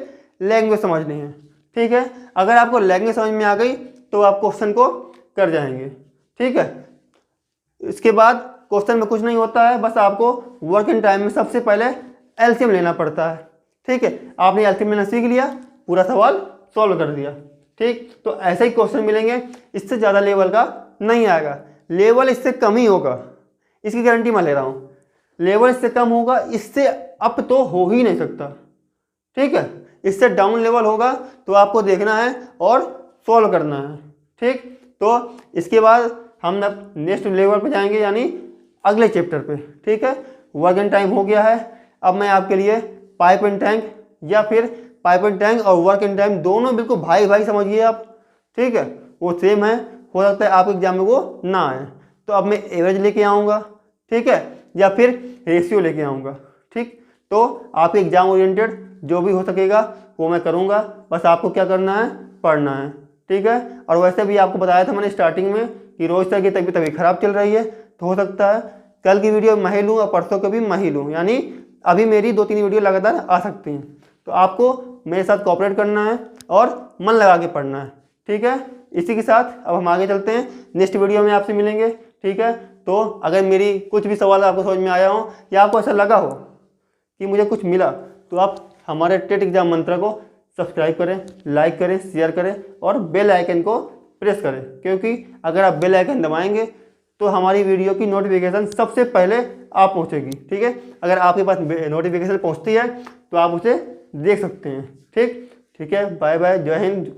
लैंग्वेज समझनी है, ठीक है। अगर आपको लैंग्वेज समझ में आ गई तो आप क्वेश्चन को कर जाएंगे, ठीक है। इसके बाद क्वेश्चन में कुछ नहीं होता है, बस आपको वर्क इन टाइम में सबसे पहले एलसीएम लेना पड़ता है। ठीक है, आपने एल्केमी मिलाना सीख लिया, पूरा सवाल सॉल्व कर दिया। ठीक, तो ऐसे ही क्वेश्चन मिलेंगे, इससे ज़्यादा लेवल का नहीं आएगा, लेवल इससे कम ही होगा, इसकी गारंटी मैं ले रहा हूँ। लेवल इससे कम होगा, इससे अप तो हो ही नहीं सकता। ठीक है, इससे डाउन लेवल होगा तो आपको देखना है और सॉल्व करना है। ठीक, तो इसके बाद हम अब नेक्स्ट लेवल पे जाएंगे, यानी अगले चैप्टर पे। ठीक है, वर्क एंड टाइम हो गया है। अब मैं आपके लिए पाइप एंड टैंक, या फिर पाइप एंड टैंक और वर्क एंड टाइम दोनों बिल्कुल भाई भाई समझिए आप। ठीक है, वो सेम है, हो सकता है आपके एग्जाम में वो ना आए, तो अब मैं एवरेज लेके आऊँगा। ठीक है, या फिर रेशियो लेके आऊँगा। ठीक, तो आपके एग्जाम ओरिएंटेड जो भी हो सकेगा वो मैं करूँगा, बस आपको क्या करना है, पढ़ना है। ठीक है, और वैसे भी आपको बताया था मैंने स्टार्टिंग में कि रोज तक की तबीयत अभी खराब चल रही है, तो हो सकता है कल की वीडियो मैं ही लूँ और परसों को भी मैं ही लूँ, यानी अभी मेरी 2-3 वीडियो लगातार आ सकती हैं। तो आपको मेरे साथ कोऑपरेट करना है और मन लगा के पढ़ना है। ठीक है, इसी के साथ अब हम आगे चलते हैं, नेक्स्ट वीडियो में आपसे मिलेंगे। ठीक है, तो अगर मेरी कुछ भी सवाल आपको समझ में आया हो या आपको ऐसा लगा हो कि मुझे कुछ मिला, तो आप हमारे टेट एग्जाम मंत्रा को सब्सक्राइब करें, लाइक करें, शेयर करें और बेल आइकन को प्रेस करें, क्योंकि अगर आप बेल आइकन दबाएंगे तो हमारी वीडियो की नोटिफिकेशन सबसे पहले आप पहुंचेगी। ठीक है, अगर आपके पास नोटिफिकेशन पहुंचती है तो आप उसे देख सकते हैं। ठीक है, बाय बाय, जय हिंद।